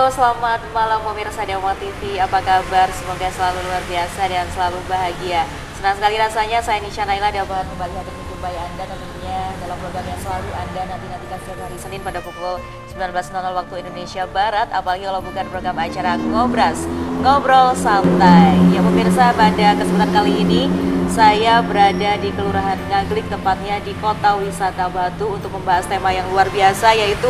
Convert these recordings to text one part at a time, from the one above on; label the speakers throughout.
Speaker 1: Halo, selamat malam pemirsa Demo TV. Apa kabar? Semoga selalu luar biasa dan selalu bahagia. Senang sekali rasanya saya Nisha Naila dapat kembali hadir menjumpai Anda tentunya dalam program yang selalu Anda nanti-nantikan setiap hari Senin pada pukul 19.00 waktu Indonesia Barat. Apalagi kalau bukan program acara Ngobras, Ngobrol Santai. Ya pemirsa, pada kesempatan kali ini saya berada di Kelurahan Ngaglik, tepatnya di Kota Wisata Batu untuk membahas tema yang luar biasa, yaitu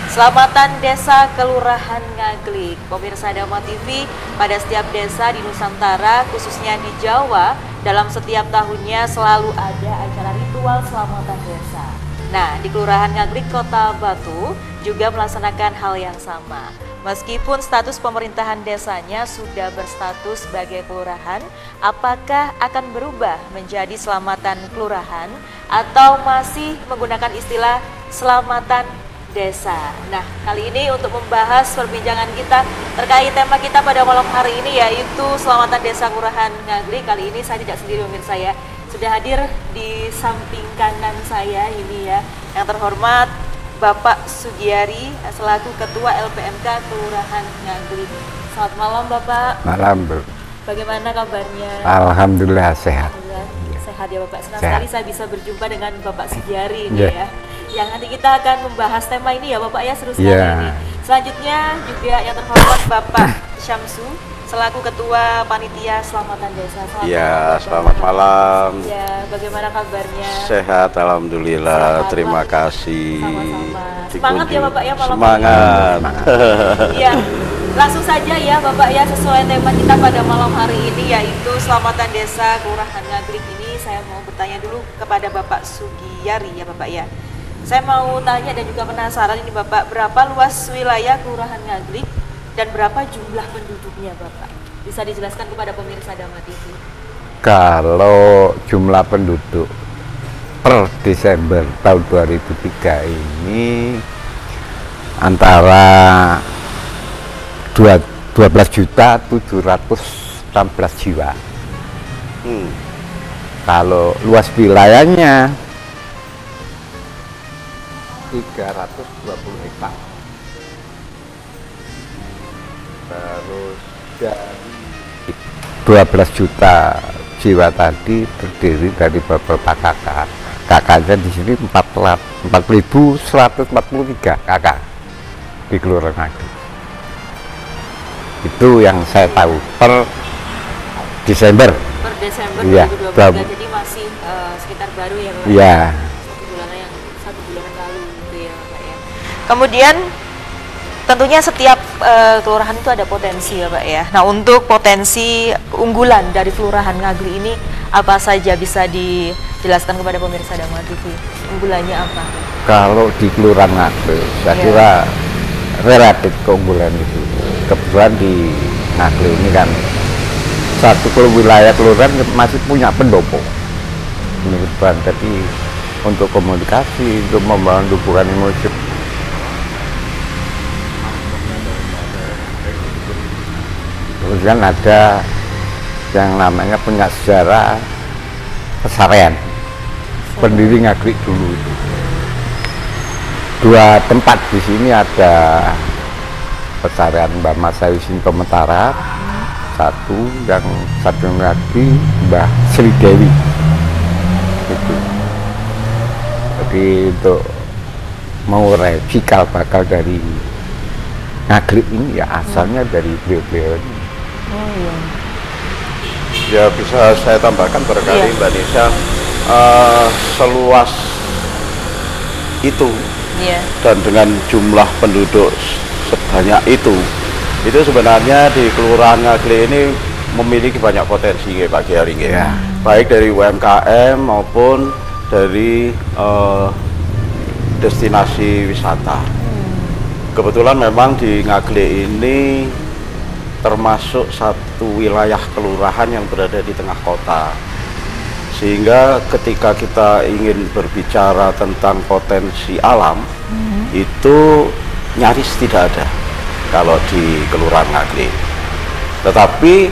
Speaker 1: Selamatan Desa Kelurahan Ngaglik. Pemirsa Dharma TV, pada setiap desa di Nusantara, khususnya di Jawa, dalam setiap tahunnya selalu ada acara ritual selamatan desa. Nah, di Kelurahan Ngaglik Kota Batu juga melaksanakan hal yang sama. Meskipun status pemerintahan desanya sudah berstatus sebagai kelurahan, apakah akan berubah menjadi selamatan kelurahan atau masih menggunakan istilah selamatan desa? Nah, kali ini untuk membahas perbincangan kita terkait tema kita pada malam hari ini, yaitu Selamatan Desa Kelurahan Ngaglik. Kali ini saya tidak sendiri pemirsa ya. Sudah hadir di samping kanan saya ini ya, yang terhormat Bapak Sugiyari selaku Ketua LPMK Kelurahan Ngaglik. Selamat malam Bapak.
Speaker 2: Malam Bu.
Speaker 1: Bagaimana kabarnya?
Speaker 2: Alhamdulillah sehat.
Speaker 1: Alhamdulillah sehat ya Bapak. Senang
Speaker 2: sehat
Speaker 1: sekali saya bisa berjumpa dengan Bapak Sugiyari ini ya. Yang nanti kita akan membahas tema ini ya Bapak ya, seru sekali ini. Selanjutnya juga yang terhormat Bapak Syamsu selaku Ketua Panitia Selamatan Desa.
Speaker 3: Selamat malam.
Speaker 1: Ya, bagaimana kabarnya?
Speaker 3: Sehat, alhamdulillah.
Speaker 1: Sehat,
Speaker 3: terima kasih.
Speaker 1: Sama-sama. Semangat ya Bapak ya malam
Speaker 3: Semangat.
Speaker 1: Iya, langsung saja ya Bapak ya, sesuai tema kita pada malam hari ini, yaitu Selamatan Desa Kelurahan Ngaglik ini. Saya mau bertanya dulu kepada Bapak Sugiyari ya Bapak ya. Saya mau tanya dan juga penasaran ini Bapak, berapa luas wilayah Kelurahan Ngaglik dan berapa jumlah penduduknya Bapak? Bisa dijelaskan kepada pemirsa Dharma TV.
Speaker 2: Kalau jumlah penduduk per Desember tahun 2003 ini antara 12.716 jiwa. Kalau luas wilayahnya 320 hektar. Terus dari 12 juta jiwa tadi terdiri dari beberapa kakak. Kakaknya di sini 4.143 kakak di Kelurahan Ngaglik. Itu yang saya tahu per Desember.
Speaker 1: Per Desember
Speaker 2: ya,
Speaker 1: 2023, jadi masih sekitar baru ya Bapak?
Speaker 2: Iya.
Speaker 1: Satu bulanan lalu gitu ya Pak ya. Kemudian tentunya setiap kelurahan itu ada potensi ya Pak ya. Nah, untuk potensi unggulan dari Kelurahan Ngaglik ini apa saja, bisa dijelaskan kepada pemirsa Dharma TV? Unggulannya apa?
Speaker 2: Kalau di Kelurahan Ngaglik, saya kira relatif keunggulan itu. Kebetulan di Ngaglik ini kan satu wilayah kelurahan masih punya pendopo. Ini kebetulan, jadi untuk komunikasi, untuk membangun hubungan emosi. Kemudian ada yang namanya punya sejarah pesarian, pendiri Ngaglik dulu itu. Dua tempat di sini ada pesarian Mbah Masayu Sinto Mentara, satu lagi Mbah Sri Dewi. Itu. Jadi untuk mengurai cikal bakal dari Ngaglik ini ya asalnya dari beliau-beliau ini.
Speaker 1: Oh iya.
Speaker 3: Ya, bisa saya tambahkan barangkali Mbak Nisha, seluas itu dan dengan jumlah penduduk sebanyak itu sebenarnya di Kelurahan Ngaglik ini memiliki banyak potensi ya Pak Kiari ya. Baik dari UMKM maupun dari destinasi wisata. Kebetulan memang di Ngaglik ini termasuk satu wilayah kelurahan yang berada di tengah kota, sehingga ketika kita ingin berbicara tentang potensi alam itu nyaris tidak ada kalau di Kelurahan Ngaglik. Tetapi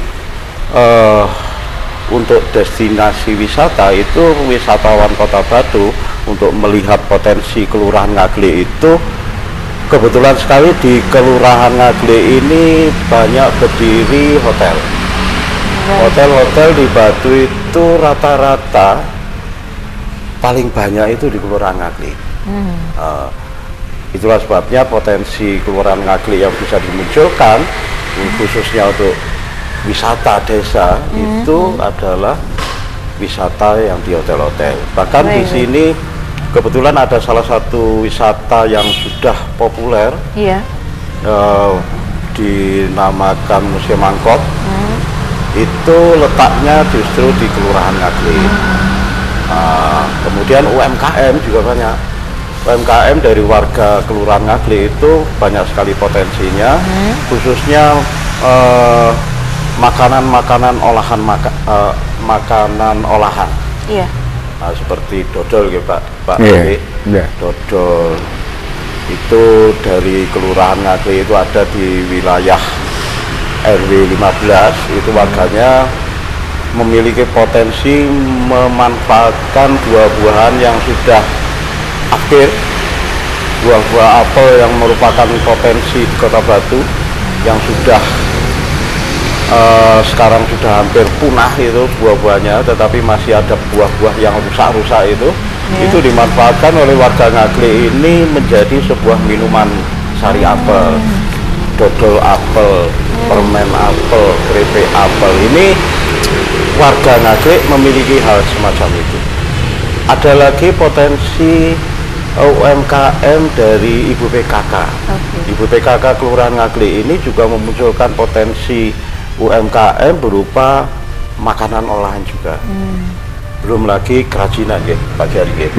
Speaker 3: untuk destinasi wisata itu wisatawan Kota Batu untuk melihat potensi Kelurahan Ngaglik itu kebetulan sekali di Kelurahan Ngagle ini banyak berdiri hotel. Hotel-hotel di Batu itu rata-rata paling banyak itu di Kelurahan Ngagle. Itulah sebabnya potensi Kelurahan Ngagle yang bisa dimunculkan khususnya untuk wisata desa itu adalah wisata yang di hotel-hotel. Bahkan di sini kebetulan ada salah satu wisata yang sudah populer, dinamakan Museum Angkot. Itu letaknya justru di Kelurahan Ngagle. Kemudian UMKM juga banyak. UMKM dari warga Kelurahan Ngagle itu banyak sekali potensinya, khususnya makanan-makanan olahan, makanan olahan. Nah, seperti dodol gitu Pak. Dodol itu dari Kelurahan Ngagle itu ada di wilayah RW 15, itu warganya memiliki potensi memanfaatkan buah-buahan yang sudah akhir, buah-buah apel yang merupakan potensi di Kota Batu yang sudah sekarang sudah hampir punah itu buah-buahnya, tetapi masih ada buah-buah yang rusak-rusak itu dimanfaatkan oleh warga Ngagle ini menjadi sebuah minuman sari apel, dodol apel, permen apel, keripik apel. Ini warga Ngagle memiliki hal semacam itu. Ada lagi potensi UMKM dari Ibu PKK. Ibu PKK Kelurahan Ngagle ini juga memunculkan potensi UMKM berupa makanan olahan juga. Belum lagi kerajinan ya Pak Jari.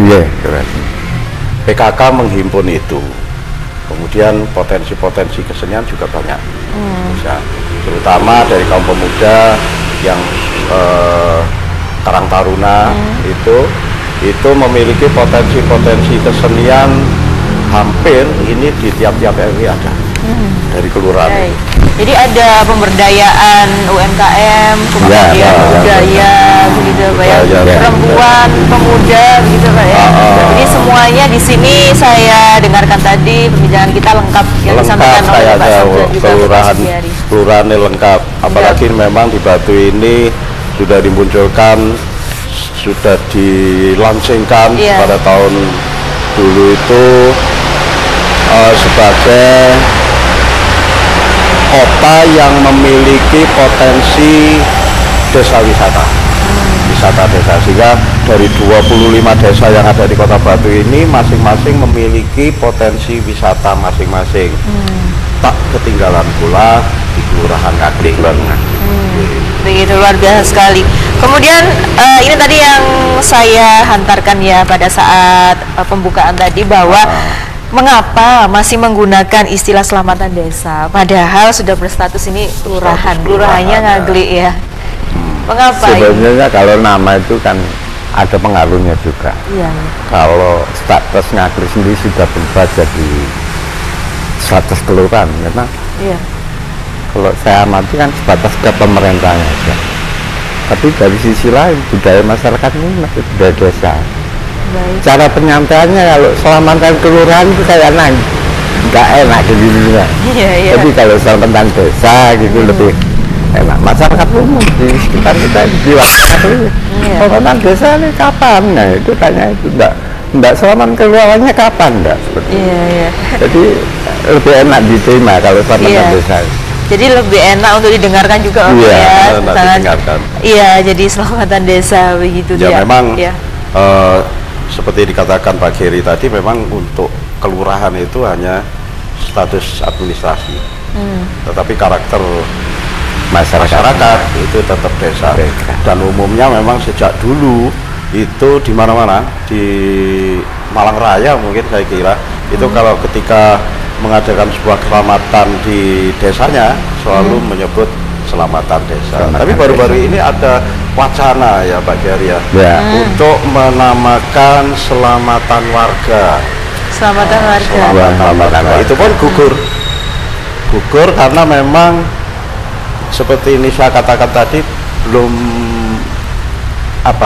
Speaker 3: PKK menghimpun itu. Kemudian potensi-potensi kesenian juga banyak. Bisa, terutama dari kaum pemuda yang Karang Taruna itu memiliki potensi-potensi kesenian hampir ini di tiap-tiap RW ada dari kelurahan.
Speaker 1: Jadi ada pemberdayaan UMKM, kemudian budaya, begitu Pak ya, perempuan, pemuda, begitu Pak ya. Jadi semuanya di sini saya dengarkan tadi perbincangan kita lengkap yang disampaikan oleh Pak Sabda juga.
Speaker 3: Kelurahan lengkap, apalagi memang di Batu ini sudah dimunculkan, sudah dilansingkan pada tahun dulu itu sebagai kota yang memiliki potensi desa wisata, wisata desa, sehingga dari 25 desa yang ada di Kota Batu ini masing-masing memiliki potensi wisata masing-masing. Tak ketinggalan pula di Kelurahan Ngagle.
Speaker 1: Begitu luar biasa sekali. Kemudian ini tadi yang saya hantarkan ya pada saat pembukaan tadi bahwa mengapa masih menggunakan istilah selamatan desa padahal sudah berstatus ini kelurahannya Ngagle ya. Mengapa?
Speaker 2: Sebenarnya kalau nama itu kan ada pengaruhnya juga. Kalau status Ngagle sendiri sudah berubah jadi status kelurahan, karena kalau saya amati kan sebatas ke pemerintahnya aja. Tapi dari sisi lain budaya masyarakat ini masih budaya desa. Cara penyampaiannya kalau selamatan kelurahan itu kayak nggak enak gitu. Tapi kalau selamatan desa gitu lebih enak. Masyarakat umum di sekitar kita di waktu selamatan desa ini kapan? Nah itu tanya itu enggak selamatan kelurahannya kapan enggak seperti itu. Jadi lebih enak diterima kalau selamatan desa.
Speaker 1: Jadi lebih enak untuk didengarkan juga
Speaker 3: didengarkan.
Speaker 1: Jadi selamatan desa begitu ya.
Speaker 3: Memang seperti dikatakan Pak Geri tadi, memang untuk kelurahan itu hanya status administrasi, tetapi karakter masyarakat itu tetap desa. Dan umumnya memang sejak dulu itu di mana-mana, di Malang Raya mungkin saya kira itu kalau ketika mengadakan sebuah keselamatan di desanya selalu menyebut selamatan desa. Tapi baru-baru ini ada wacana ya Pak Geri untuk menamakan selamatan warga.
Speaker 1: Selamatan
Speaker 3: warga. Itu pun gugur karena memang seperti ini saya katakan tadi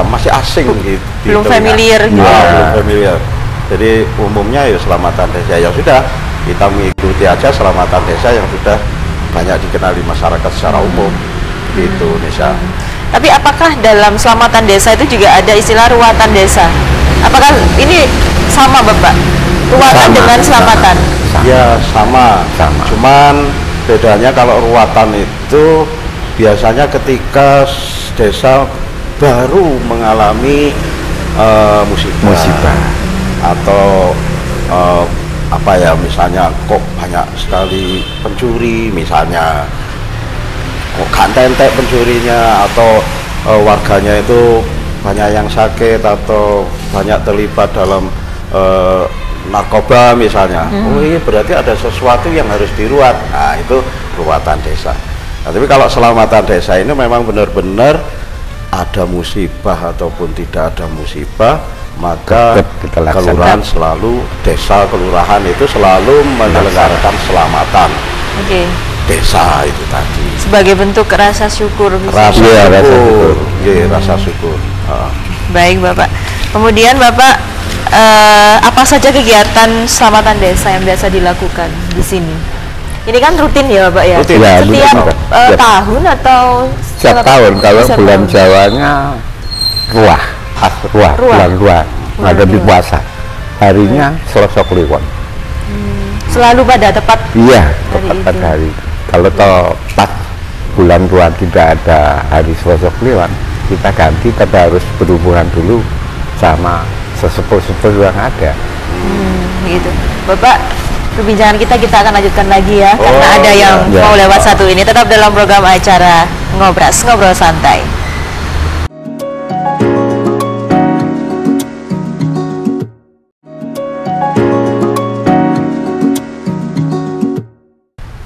Speaker 3: masih asing gitu.
Speaker 1: Belum familiar.
Speaker 3: Belum familiar. Jadi umumnya ya selamatan desa ya sudah. kita mengikuti aja selamatan desa yang sudah banyak dikenali masyarakat secara umum gitu Nisha.
Speaker 1: Tapi apakah dalam selamatan desa itu juga ada istilah ruatan desa? Apakah ini sama Bapak? Ruatan dengan selamatan?
Speaker 3: Ya sama. Cuman bedanya kalau ruatan itu biasanya ketika desa baru mengalami musibah atau apa ya, misalnya kok banyak sekali pencuri misalnya, kok gak entek pencurinya, atau warganya itu banyak yang sakit atau banyak terlibat dalam narkoba misalnya. Oh iya, berarti ada sesuatu yang harus diruat. Nah itu ruatan desa. Nah, tapi kalau selamatan desa ini memang benar-benar ada musibah ataupun tidak ada musibah, maka kelurahan selalu, desa kelurahan itu selalu menyelenggarakan selamatan desa itu tadi.
Speaker 1: Sebagai bentuk rasa syukur.
Speaker 3: Rasa syukur.
Speaker 1: Baik Bapak. Kemudian Bapak, apa saja kegiatan selamatan desa yang biasa dilakukan di sini? Ini kan rutin ya Bapak ya?
Speaker 2: Rutin. Ya,
Speaker 1: setiap tahun atau
Speaker 2: setiap tahun? Kalau bulan Jawanya ruah, bulan ruah, ada di puasa. Harinya Selasa Kliwon.
Speaker 1: Selalu pada tepat?
Speaker 2: Iya, tepat pada hari. Kalau pas bulan ruah tidak ada hari Selasa Kliwon, kita ganti, tapi harus berhubungan dulu sama sesepuh-sepuh yang ada.
Speaker 1: Gitu. Bapak, perbincangan kita akan lanjutkan lagi ya, karena ada yang mau lewat satu ini. Tetap dalam program acara Ngobras, Ngobrol Santai.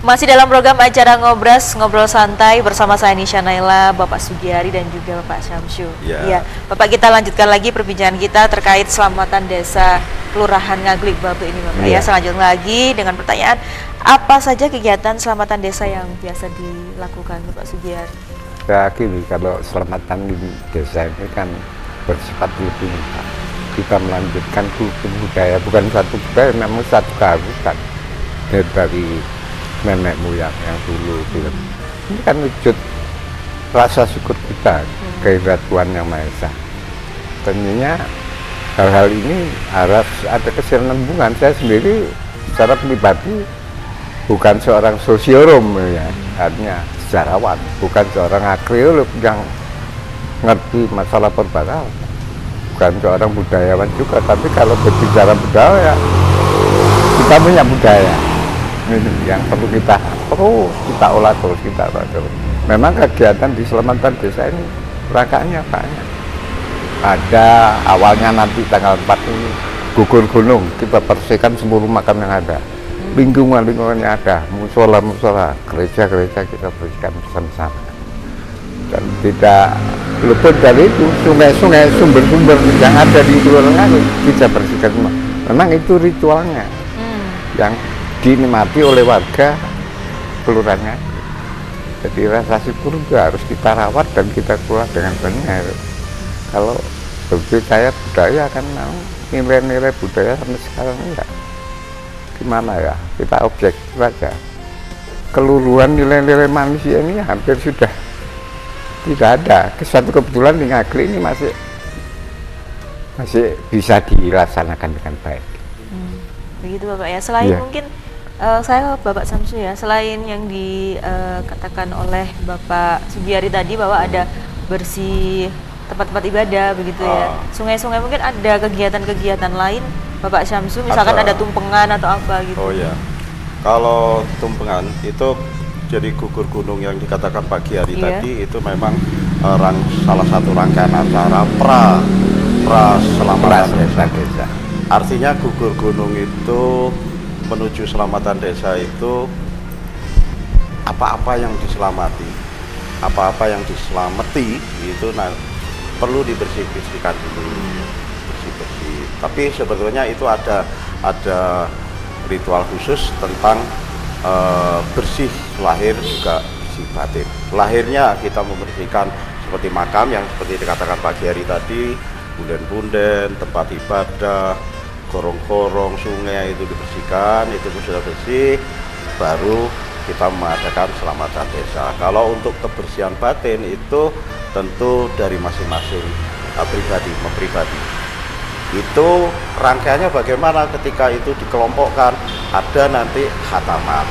Speaker 1: Masih dalam program acara Ngobras, Ngobrol Santai bersama saya Nisha Naila, Bapak Sugiyari dan juga Bapak Syamsu. Iya, Bapak, kita lanjutkan lagi perbincangan kita terkait selamatan desa Kelurahan Ngaglik Bapak ini Bapak. Ya, selanjutnya lagi dengan pertanyaan, apa saja kegiatan selamatan desa yang biasa dilakukan Bapak Sugiyari?
Speaker 2: Ya gini, kalau selamatan di desa ini kan bersifat lebih Pak. Kita melanjutkan kultur budaya, bukan satu budaya, namun satu keharusan dari nenek moyang yang dulu gitu. Ini kan wujud rasa syukur kita kehadirat Tuhan Yang Maha Esa. Tentunya hal-hal ini harus ada kesinambungan. Saya sendiri secara pribadi bukan seorang sosionom ya, artinya sejarawan, bukan seorang arkeolog yang ngerti masalah perbatasan, bukan seorang budayawan juga. Tapi kalau berbicara budaya, kita punya budaya yang perlu kita olah terus, Memang kegiatan di selamatan desa ini rangkanya banyak. Ada awalnya nanti tanggal 4 ini gugur gunung, kita bersihkan seluruh makam yang ada, lingkungannya ada, musola, gereja kita bersihkan bersama-sama. Dan tidak luput dari itu sungai-sungai, sumber-sumber yang ada di Kelurahan Ngaglik kita bersihkan semua. Memang itu ritualnya yang dinikmati oleh warga kelurahannya. Jadi rasa syukur itu harus kita rawat dan kita kelola dengan benar. Kalau berbicara budaya kan nilai-nilai budaya sampai sekarang enggak, gimana ya, kita objektif saja. Keluruhan nilai-nilai manusia ini hampir sudah tidak ada. Satu kebetulan di Ngaglik ini masih bisa dilaksanakan dengan baik.
Speaker 1: Begitu Bapak ya. Selain mungkin saya Bapak Syamsu ya, selain yang dikatakan oleh Bapak Sugiyari tadi bahwa ada bersih tempat-tempat ibadah begitu ya, sungai-sungai, mungkin ada kegiatan-kegiatan lain Bapak Syamsu, misalkan ada tumpengan atau apa gitu?
Speaker 3: Oh ya, kalau tumpengan itu jadi gugur gunung yang dikatakan pagi hari tadi itu memang salah satu rangkaian acara pra selamatan desa. Artinya gugur gunung itu menuju selamatan desa itu apa-apa yang diselamati, apa-apa yang diselamati itu perlu dibersih-bersihkan dulu, bersih-bersih. Tapi sebetulnya itu ada ritual khusus tentang bersih lahir juga bersih batin. Lahirnya kita membersihkan seperti makam yang seperti dikatakan pagi hari tadi, punden-punden, tempat ibadah, gorong-gorong, sungai itu dibersihkan, itu pun sudah bersih, baru kita mengadakan selamatan desa. Kalau untuk kebersihan batin itu tentu dari masing-masing pribadi. Itu rangkaiannya bagaimana ketika itu dikelompokkan, ada nanti khataman,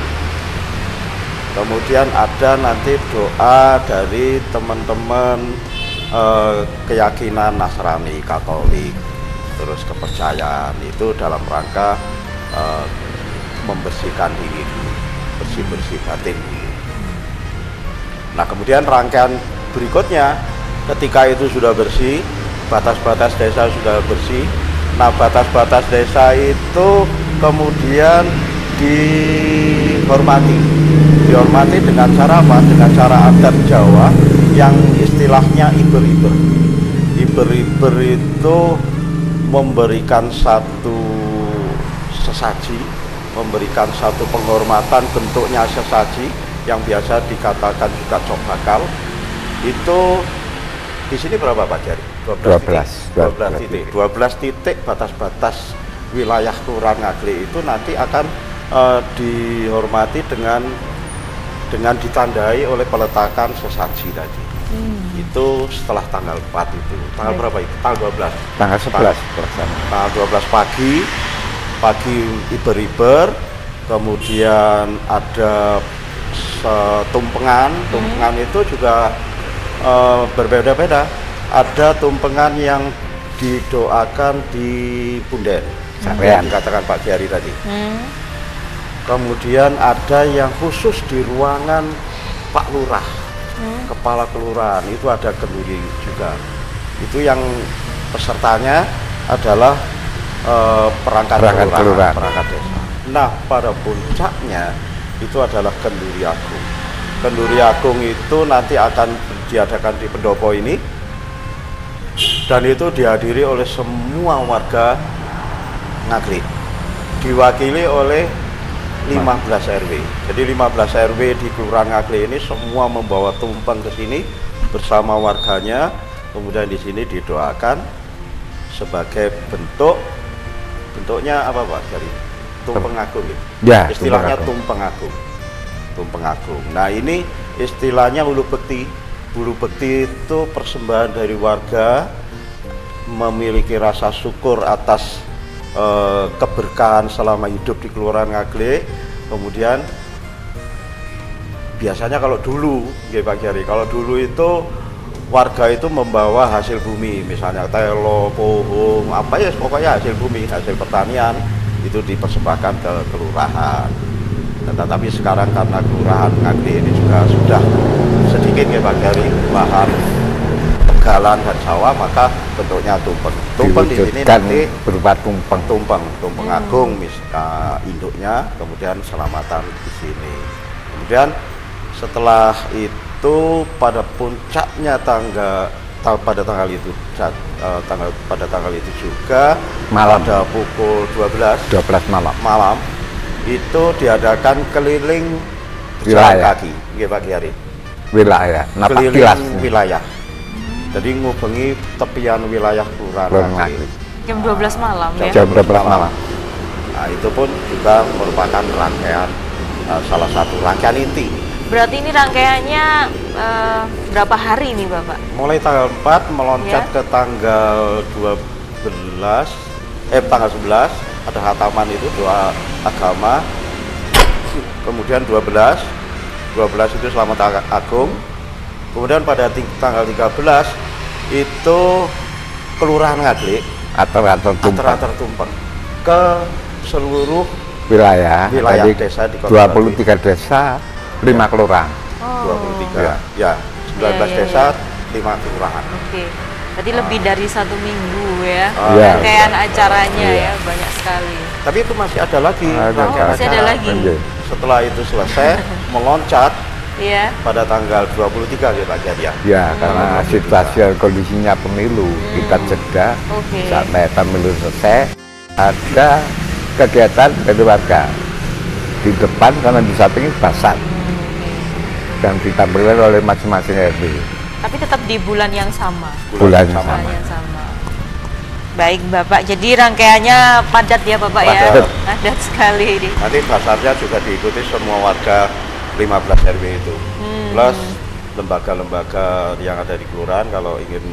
Speaker 3: kemudian ada nanti doa dari teman-teman keyakinan Nasrani, Katolik, terus kepercayaan, itu dalam rangka membersihkan diri, bersih-bersih batin. Nah, kemudian rangkaian berikutnya ketika itu sudah bersih, batas-batas desa sudah bersih, nah batas-batas desa itu kemudian dihormati dengan cara apa? Dengan cara adat Jawa yang istilahnya iber-iber. Iber-iber itu memberikan satu sesaji, memberikan satu penghormatan, bentuknya sesaji yang biasa dikatakan juga cok bakal. Itu di sini berapa Pak Jari? 12 titik. 12 titik batas-batas wilayah Kelurahan Ngaglik itu nanti akan dihormati dengan ditandai oleh peletakan sesaji tadi. Itu setelah tanggal 4 itu. Tanggal berapa itu? Tanggal 12.
Speaker 2: Tanggal 11 pelaksanaan.
Speaker 3: Tanggal 12 pagi iber-iber, kemudian ada tumpengan itu juga berbeda-beda. Ada tumpengan yang didoakan di Punden, yang dikatakan Pak Kiari tadi. Kemudian ada yang khusus di ruangan Pak Lurah, Kepala Kelurahan, itu ada kenduri juga. Itu yang pesertanya adalah perangkat kelurahan, perangkat desa. Nah, pada puncaknya itu adalah kenduri agung. Kenduri agung itu nanti akan diadakan di pendopo ini, dan itu dihadiri oleh semua warga Ngaglik, diwakili oleh 15 RW. Jadi 15 RW di Kelurahan Ngaglik ini semua membawa tumpeng ke sini bersama warganya, kemudian di sini didoakan sebagai bentuknya apa Pak? Dari tumpeng agung
Speaker 2: ya,
Speaker 3: istilahnya tumpeng agung. Tumpeng agung. Nah, ini istilahnya ulu bekti. Ulu bekti itu persembahan dari warga, memiliki rasa syukur atas keberkahan selama hidup di Kelurahan Ngaglik. Kemudian biasanya kalau dulu, Pak Kiari, kalau dulu itu warga itu membawa hasil bumi, misalnya telo, pohon, apa ya, pokoknya hasil bumi, hasil pertanian itu dipersembahkan ke kelurahan. Tetapi sekarang karena Kelurahan Ngaglik ini juga sudah sedikit Pak Kiari lahan galan dan sawah, maka bentuknya tumpeng. Tumpeng di sini nanti
Speaker 2: berupa tumpeng
Speaker 3: agung induknya, kemudian selamatan di sini. Kemudian setelah itu pada puncaknya pada tanggal itu juga
Speaker 2: malam,
Speaker 3: pada pukul 12 malam itu diadakan keliling berjalan kaki, Pak Kiari.
Speaker 2: Wilayah,
Speaker 3: keliling wilayah. Jadi ngubengi tepian wilayah Kelurahan Ngaglik.
Speaker 1: Jam 12 malam ya?
Speaker 2: Jam 12 malam.
Speaker 3: Nah, itu pun juga merupakan rangkaian, salah satu rangkaian inti.
Speaker 1: Berarti ini rangkaiannya berapa hari ini Bapak?
Speaker 3: Mulai tanggal 4 meloncat ke tanggal tanggal 11 ada khataman, itu doa agama. Kemudian 12 itu selamat agung. Kemudian pada tanggal 13 itu Kelurahan Ngaglik
Speaker 2: atur
Speaker 3: tumpeng ke seluruh
Speaker 2: wilayah
Speaker 3: desa di
Speaker 2: Kota 23 desa, 5 kelurahan.
Speaker 3: 23 ya, 19 desa, 5 kelurahan.
Speaker 1: Oke. Berarti lebih dari 1 minggu ya,
Speaker 2: rangkaian
Speaker 1: acaranya ya, banyak sekali.
Speaker 3: Tapi itu masih ada lagi.
Speaker 1: Masih ada lagi.
Speaker 3: Setelah itu selesai meloncat pada tanggal 23 ya Pak Kiari ya.
Speaker 2: Ya, karena situasi dan kondisinya pemilu, kita jeda sampai pemilu selesai, ada kegiatan dari warga di depan, karena di samping basar dan ditampilkan oleh masing-masing RW.
Speaker 1: Tapi tetap di bulan yang sama.
Speaker 2: Bulan yang sama.
Speaker 1: Baik Bapak, jadi rangkaiannya padat ya Bapak ya?
Speaker 3: Padat.
Speaker 1: Padat sekali ini.
Speaker 3: Nanti basarnya juga diikuti semua warga 15 RW itu. Plus lembaga-lembaga yang ada di kelurahan kalau ingin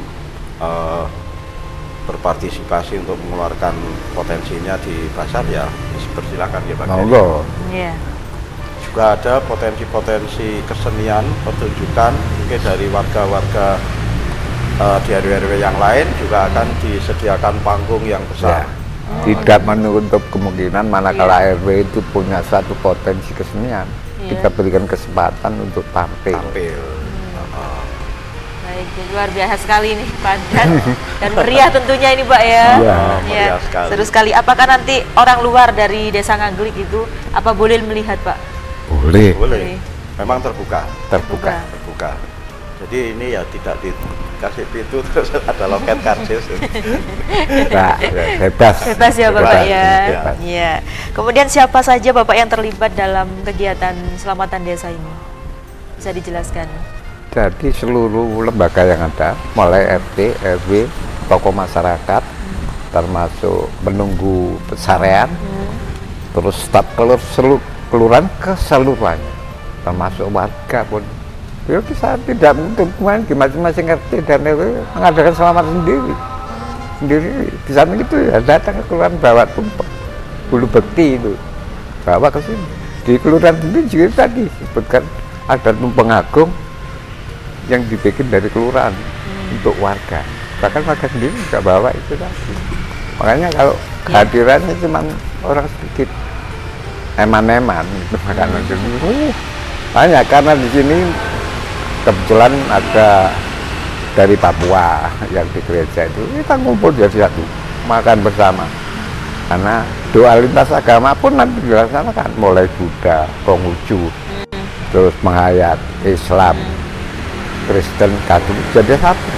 Speaker 3: berpartisipasi untuk mengeluarkan potensinya di pasar ya persilakan ya Pak.
Speaker 2: Monggo.
Speaker 1: Iya.
Speaker 3: Juga ada potensi-potensi kesenian, pertunjukan mungkin dari warga-warga di RW-RW yang lain juga akan disediakan panggung yang besar.
Speaker 2: Tidak menutup kemungkinan manakala RW itu punya satu potensi kesenian, kita berikan kesempatan untuk tampil.
Speaker 1: Baik, jadi luar biasa sekali nih, padat dan meriah tentunya ini Pak ya.
Speaker 2: Iya,
Speaker 3: meriah sekali.
Speaker 1: Seru sekali. Apakah nanti orang luar dari Desa Ngaglik itu apa boleh melihat Pak?
Speaker 2: Boleh.
Speaker 3: Boleh. Memang terbuka.
Speaker 2: Terbuka.
Speaker 3: Terbuka. Jadi ini ya tidak dikasih pintu terus ada loket karcis.
Speaker 2: Nah, bebas.
Speaker 1: Bebas ya Bapak ya.
Speaker 3: Bebas.
Speaker 1: Iya. Kemudian siapa saja Bapak yang terlibat dalam kegiatan selamatan desa ini? Bisa dijelaskan?
Speaker 2: Jadi seluruh lembaga yang ada, mulai RT, RW, tokoh masyarakat, termasuk menunggu pesarean, terus staf kelurahan keseluruhannya, termasuk warga pun. Ya bisa tidak menutup di masing-masing RT dan RW mengadakan selamatan sendiri. Di samping itu ya datang ke kelurahan bawa tumpeng, bulu bekti itu, bawa ke sini. Di kelurahan sendiri juga tadi sebutkan ada tumpeng agung yang dibikin dari kelurahan untuk warga. Bahkan warga sendiri juga bawa itu tadi. Makanya kalau kehadirannya cuma orang sedikit, eman-eman itu makanan sendiri. Banyak karena di sini kebetulan ada dari Papua yang di gereja itu kita ngumpul jadi satu, makan bersama. Karena doa lintas agama pun nanti dilaksanakan, mulai Buddha, Konghucu, terus menghayat Islam, Kristen, Katolik jadi satu.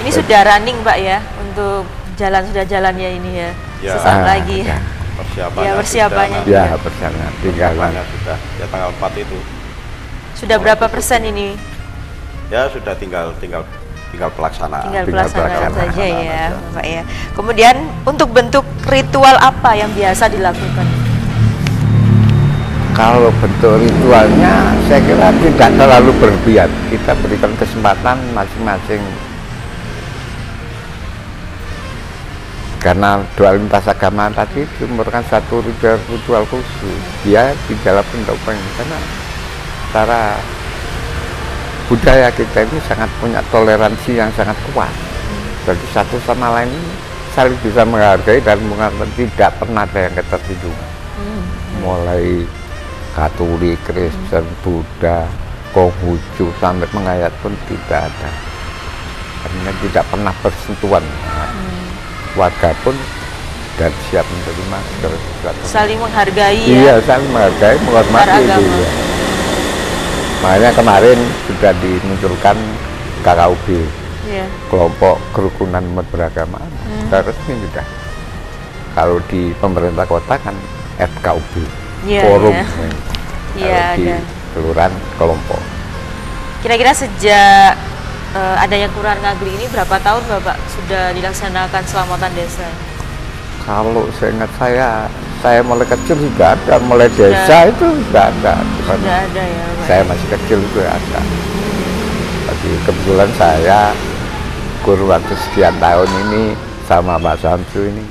Speaker 1: Ini sudah running Pak ya untuk sudah jalannya ini ya.
Speaker 3: Ya.
Speaker 1: Sesaat lagi.
Speaker 2: Ya.
Speaker 3: Persiapannya.
Speaker 1: Ya, persiapannya.
Speaker 3: Sudah,
Speaker 2: Ya, perjalanan tinggal
Speaker 3: sudah ya tanggal 4 itu.
Speaker 1: Sudah berapa persen ini?
Speaker 3: Ya sudah tinggal pelaksanaan.
Speaker 1: Tinggal
Speaker 2: tinggal
Speaker 1: pelaksanaan
Speaker 2: pelaksanaan
Speaker 1: saja ya
Speaker 3: aja.
Speaker 1: Bapak ya. Kemudian untuk bentuk ritual apa yang biasa dilakukan?
Speaker 2: Kalau bentuk ritualnya saya kira tidak terlalu berlebihan. Kita berikan kesempatan masing-masing. Karena doa lintas agama tadi itu merupakan satu ritual khusus. Dia di dalam bentuk karena cara budaya kita ini sangat punya toleransi yang sangat kuat. Jadi satu sama lain saling bisa menghargai dan menghargai, tidak pernah ada yang ketersinggungan. Mulai Katolik, Kristen, Buddha, Konghucu sampai menghayat pun tidak ada. Karena tidak pernah bersentuhan. Warga pun dan siap menerima
Speaker 1: Saling menghargai
Speaker 2: iya,
Speaker 1: ya.
Speaker 2: saling menghargai, menghormati itu ya. Makanya kemarin sudah dimunculkan KKUB,
Speaker 1: Iya.
Speaker 2: kelompok kerukunan umat beragama. Sudah resmi sudah. Kalau di pemerintah kota kan FKUB,
Speaker 1: Iya,
Speaker 2: forum.
Speaker 1: iya.
Speaker 2: Kalau
Speaker 1: Iya,
Speaker 2: di
Speaker 1: ada.
Speaker 2: kelurahan kelompok.
Speaker 1: Kira-kira sejak adanya Kelurahan Ngaglik ini berapa tahun Bapak sudah dilaksanakan selamatan desa?
Speaker 2: Kalau seingat saya mulai kecil sudah ada, mulai desa itu sudah ada. Cuman
Speaker 1: Sudah ada ya Bapak?
Speaker 2: saya masih kecil itu ada. Tapi kebetulan saya kurun waktu sekian tahun ini sama Pak Samsu ini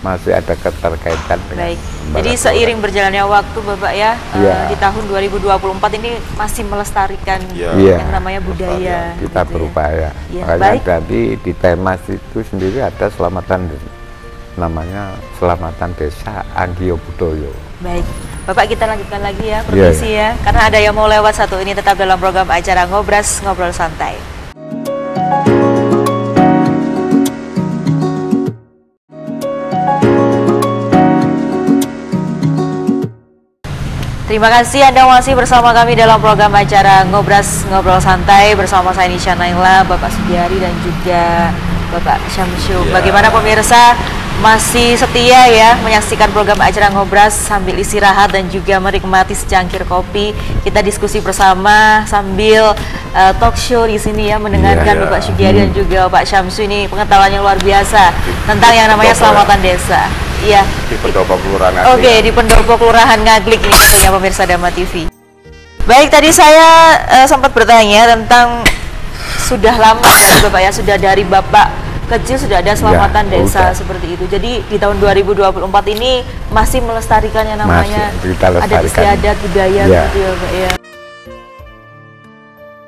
Speaker 2: masih ada keterkaitan dengan
Speaker 1: Baik.
Speaker 2: lembaga
Speaker 1: Jadi
Speaker 2: kelurahan.
Speaker 1: seiring berjalannya waktu Bapak ya,
Speaker 2: Iya.
Speaker 1: di tahun 2024 ini masih melestarikan
Speaker 3: Iya.
Speaker 1: yang namanya budaya.
Speaker 2: kita
Speaker 1: gitu ya.
Speaker 2: berupaya.
Speaker 1: Iya,
Speaker 2: Makanya
Speaker 1: baik.
Speaker 2: tadi di Temas itu sendiri ada selamatan namanya Selamatan Desa Anggio Budoyo.
Speaker 1: Baik, Bapak kita lanjutkan lagi ya,
Speaker 2: Iya,
Speaker 1: permisi ya. Karena ada yang mau lewat satu ini, tetap dalam program acara Ngobras Ngobrol Santai. Terima kasih Anda masih bersama kami dalam program acara Ngobras Ngobrol Santai bersama saya Nisha Naila, Bapak Sudiari dan juga Bapak Syamsu.
Speaker 3: Ya.
Speaker 1: Bagaimana pemirsa? masih setia ya menyaksikan program acara Ngobras sambil istirahat dan juga menikmati secangkir kopi. Kita diskusi bersama sambil talk show di sini ya, mendengarkan Bapak Sugiyadi dan juga Pak Syamsu. Ini pengetahuan yang luar biasa tentang yang namanya selamatan desa. Iya.
Speaker 3: Di Pendopo Kelurahan Ngaglik.
Speaker 1: Oke, di Pendopo Kelurahan Ngaglik ini tentunya pemirsa Dharma TV. Baik, tadi saya sempat bertanya tentang sudah lama ya Bapak ya, sudah dari Bapak kecil sudah ada selamatan desa seperti itu. Jadi di tahun 2024 ini masih melestarikan yang namanya adat istiadat budaya gitu ya Pak ya.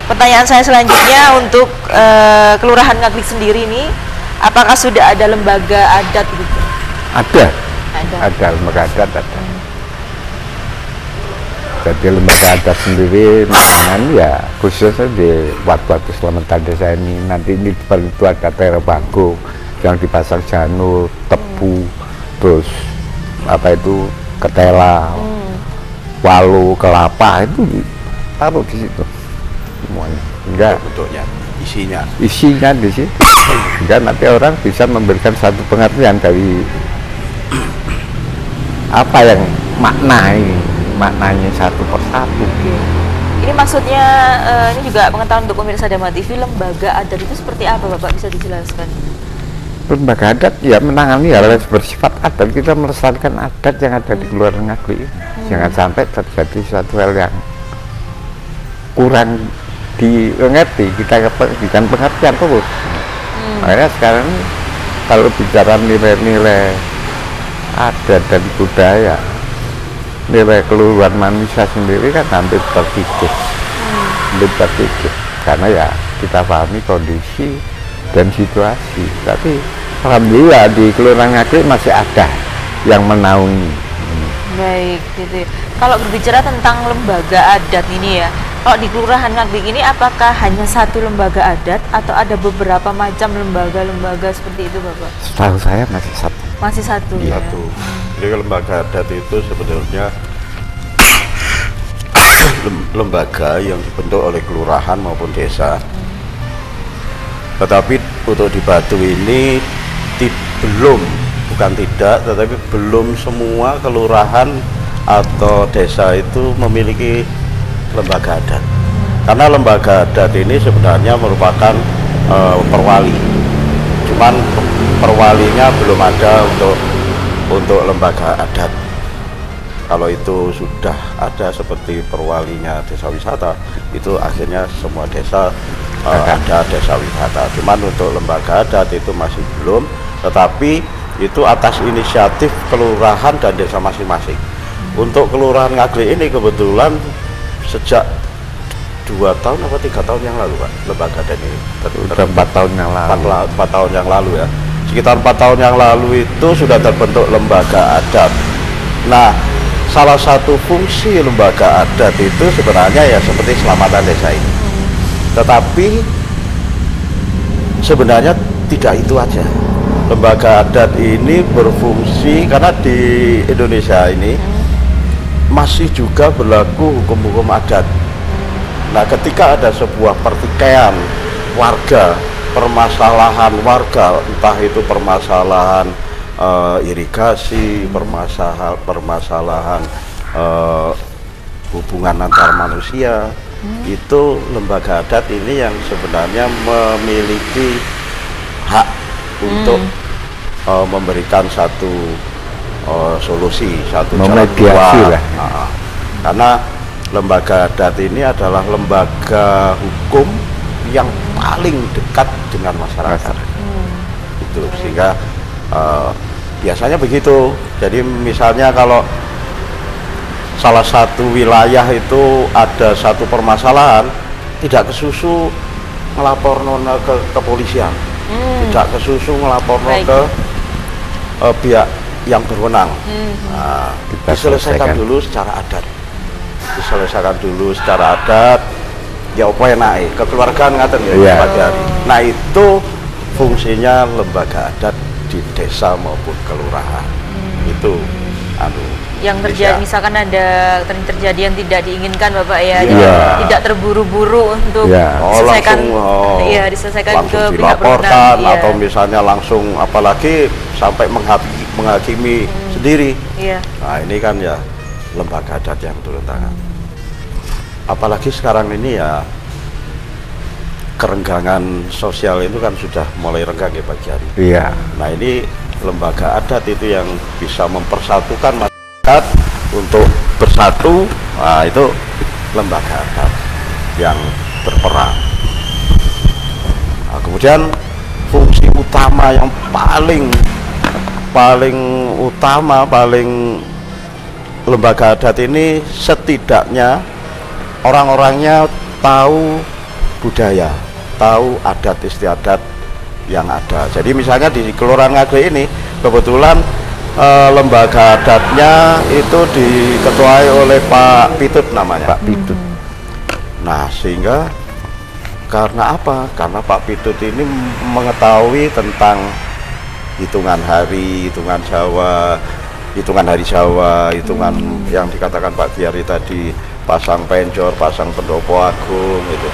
Speaker 1: Pertanyaan saya selanjutnya untuk Kelurahan Ngaglik sendiri ini, apakah sudah ada lembaga adat gitu?
Speaker 2: Ada lembaga adat ada. Jadi lembaga adat sendiri menangan ya khususnya di waktu-waktu selamatan desa ini. Nanti di depan itu ada terobago yang dipasang janur, tebu, terus apa itu ketela, walu, kelapa itu taruh di situ semuanya. Enggak
Speaker 3: bentuknya,
Speaker 2: isinya di situ. Sehingga nanti orang bisa memberikan satu pengertian dari apa yang maknanya satu persatu.
Speaker 1: Ini maksudnya ini juga pengetahuan untuk pemirsa Dharma TV, lembaga adat itu seperti apa Bapak, bisa dijelaskan?
Speaker 2: Lembaga adat ya menangani hal yang bersifat adat, kita melestarikan adat yang ada di Kelurahan Ngaglik. Jangan sampai terjadi suatu hal yang kurang dimengerti, kita berikan pengertian terus. Makanya sekarang kalau bicara nilai-nilai adat dan budaya, nilai keluhuran manusia sendiri kan hampir terkikis, karena ya kita pahami kondisi dan situasi. Tapi alhamdulillah di Kelurahan Ngaglik masih ada yang menaungi.
Speaker 1: Baik, gitu. Kalau berbicara tentang lembaga adat ini ya, kalau di Kelurahan Ngaglik ini apakah hanya satu lembaga adat atau ada beberapa macam lembaga-lembaga seperti itu Bapak?
Speaker 2: Setahu saya masih satu.
Speaker 1: Masih satu ya.
Speaker 3: Jadi lembaga adat itu sebenarnya lembaga yang dibentuk oleh kelurahan maupun desa. Tetapi untuk di Batu ini tetapi belum semua kelurahan atau desa itu memiliki lembaga adat. Karena lembaga adat ini sebenarnya merupakan perwali. Cuman perwalinya belum ada untuk lembaga adat. Kalau itu sudah ada seperti perwalinya desa wisata, itu akhirnya semua desa ada desa wisata. Cuman untuk lembaga adat itu masih belum, tetapi itu atas inisiatif kelurahan dan desa masing-masing. Untuk Kelurahan Ngaglik ini kebetulan sejak 2 tahun atau 3 tahun yang lalu Pak, lembaga adat ini.
Speaker 2: 4 tahun yang lalu.
Speaker 3: 4 tahun yang lalu ya. Sekitar 4 tahun yang lalu itu sudah terbentuk lembaga adat. Nah, salah satu fungsi lembaga adat itu sebenarnya ya seperti selamatan desa ini. Tetapi sebenarnya tidak itu aja. Lembaga adat ini berfungsi karena di Indonesia ini masih juga berlaku hukum-hukum adat. Nah, ketika ada sebuah pertikaian warga, permasalahan warga, entah itu permasalahan irigasi, permasalahan hubungan antar manusia, itu lembaga adat ini yang sebenarnya memiliki hak untuk memberikan satu solusi, satu jalan keluar. Karena lembaga adat ini adalah lembaga hukum yang paling dekat dengan masyarakat. Itu sehingga biasanya begitu. Jadi misalnya kalau salah satu wilayah itu ada satu permasalahan, tidak kesusu ngelapor nona ke kepolisian, tidak kesusu ngelapor ke pihak yang berwenang. Nah, diselesaikan dulu secara adat. Ya apa enak kekeluargaan ngaten ya pagi hari. Nah, itu fungsinya lembaga adat di desa maupun kelurahan. Itu
Speaker 1: yang terjadi,
Speaker 3: Bisa.
Speaker 1: misalkan ada terjadi yang tidak diinginkan Bapak ya,
Speaker 3: Iya.
Speaker 1: jadi tidak terburu-buru untuk
Speaker 2: Iya.
Speaker 1: diselesaikan,
Speaker 3: langsung
Speaker 1: diselesaikan ke
Speaker 3: langsung
Speaker 1: pihak berwenang.
Speaker 3: dilaporkan
Speaker 1: Iya.
Speaker 3: atau misalnya langsung, apalagi sampai menghakimi sendiri.
Speaker 1: Iya.
Speaker 3: Nah ini kan ya lembaga adat yang turun tangan. Apalagi sekarang ini ya kerenggangan sosial itu kan sudah mulai renggang ya Pak Kiai.
Speaker 2: Iya.
Speaker 3: Nah ini lembaga adat itu yang bisa mempersatukan masyarakat untuk bersatu. Nah itu lembaga adat yang berperan. Nah, kemudian fungsi utama yang paling lembaga adat ini setidaknya orang-orangnya tahu budaya, tahu adat istiadat yang ada. Jadi misalnya di Kelurahan Ngaglik ini kebetulan lembaga adatnya itu diketuai oleh Pak Pitut namanya.
Speaker 2: Pak Pitut.
Speaker 3: Nah sehingga karena apa? Karena Pak Pitut ini mengetahui tentang hitungan hari, hitungan Jawa, hitungan hari Jawa, hitungan yang dikatakan Pak Giari tadi, pasang penjor, pasang pendopo agung itu.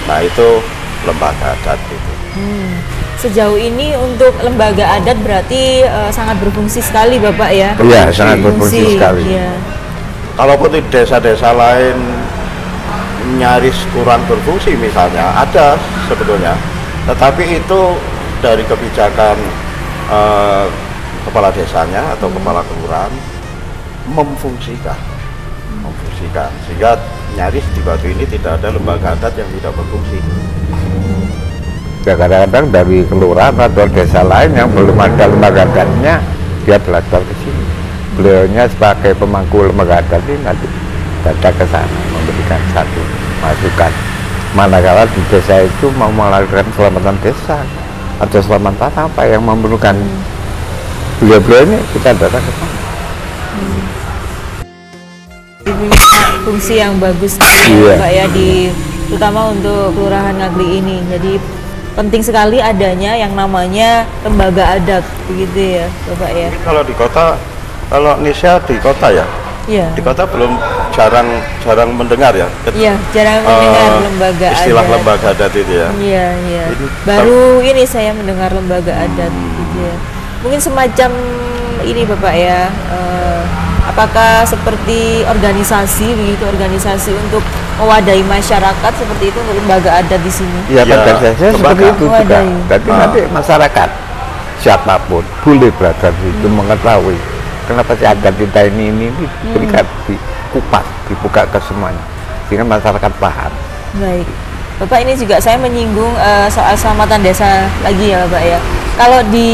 Speaker 3: Nah itu lembaga adat itu.
Speaker 1: Sejauh ini untuk lembaga adat berarti sangat berfungsi sekali Bapak ya.
Speaker 2: Iya, sangat berfungsi sekali.
Speaker 1: Iya.
Speaker 3: Kalaupun di desa-desa lain nyaris kurang berfungsi misalnya, ada sebetulnya, tetapi itu dari kebijakan kepala desanya atau kepala kelurahan memfungsikan, sehingga nyaris di Batu ini tidak ada lembaga adat yang tidak berfungsi.
Speaker 2: Ya, kadang-kadang dari kelurahan atau desa lain yang belum ada lembaga adatnya, dia belajar ke sini. Beliaunya sebagai pemangku lembaga adat ini nanti datang ke sana memberikan satu masukan. Manakala di desa itu mau melakukan selamatan desa atau selamatan apa yang memerlukan beliau-beliau ini, kita datang ke sana.
Speaker 1: Punya fungsi yang bagus sekali
Speaker 2: Iya.
Speaker 1: Pak ya, terutama untuk Kelurahan Ngaglik ini. Jadi penting sekali adanya yang namanya lembaga adat, begitu ya Bapak ya.
Speaker 3: Kalau di kota, kalau Nisha di kota ya,
Speaker 1: Iya.
Speaker 3: di kota belum jarang mendengar ya.
Speaker 1: Iya, jarang mendengar lembaga
Speaker 3: istilah
Speaker 1: adat.
Speaker 3: lembaga adat itu ya.
Speaker 1: Iya, iya.
Speaker 3: Ini
Speaker 1: Baru ini saya mendengar lembaga adat gitu ya. Mungkin semacam ini Bapak ya. Apakah seperti organisasi begitu, organisasi untuk mewadahi masyarakat seperti itu untuk lembaga adat di sini?
Speaker 2: Ya,
Speaker 3: Ya,
Speaker 2: pada dasarnya seperti
Speaker 3: lembaga.
Speaker 2: itu juga.
Speaker 1: Mewadahi.
Speaker 2: Tapi nanti masyarakat siapapun boleh belajar itu, mengetahui kenapa si adat kita ini diberikan, dikupas, dibuka ke semuanya, sehingga masyarakat paham.
Speaker 1: Baik, Bapak, ini juga saya menyinggung soal selamatan desa lagi ya Bapak ya. Kalau di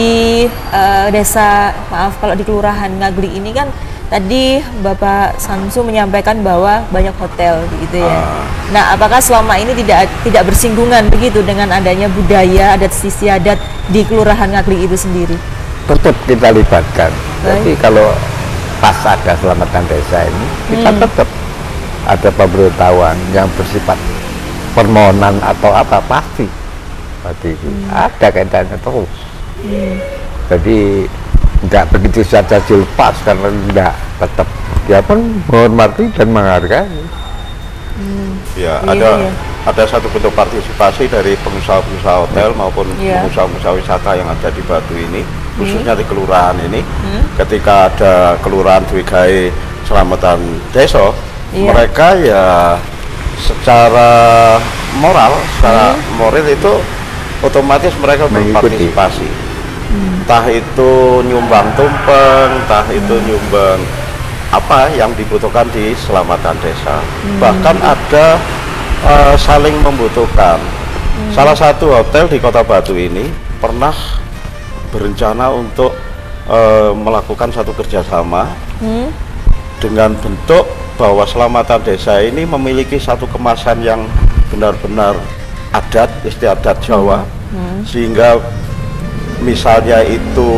Speaker 1: kalau di Kelurahan Ngaglik ini kan tadi Bapak Samsu menyampaikan bahwa banyak hotel gitu ya. Nah, apakah selama ini tidak bersinggungan begitu dengan adanya budaya adat istiadat di Kelurahan Ngaglik itu sendiri?
Speaker 2: Tetap kita libatkan.
Speaker 1: Baik.
Speaker 2: Jadi kalau pas ada selamatan desa ini, kita tetap ada pemberitahuan yang bersifat permohonan atau apa, pasti ada kaitannya terus. Jadi nggak begitu saja dilepas, karena enggak, tetap dia pun menghormati dan menghargai.
Speaker 3: Ya,
Speaker 1: Iya,
Speaker 3: ada satu bentuk partisipasi dari pengusaha-pengusaha hotel maupun
Speaker 1: Iya.
Speaker 3: pengusaha-pengusaha wisata yang ada di Batu ini, khususnya di kelurahan ini. Ketika ada kelurahan Dwigai selamatan desa,
Speaker 1: Iya.
Speaker 3: mereka ya secara moral itu otomatis mereka
Speaker 2: Mengikuti.
Speaker 3: berpartisipasi. Entah itu nyumbang tumpeng, entah itu nyumbang apa yang dibutuhkan di selamatan desa. Bahkan ada saling membutuhkan. Salah satu hotel di Kota Batu ini pernah berencana untuk melakukan satu kerjasama dengan bentuk bahwa selamatan desa ini memiliki satu kemasan yang benar-benar adat istiadat Jawa, sehingga misalnya itu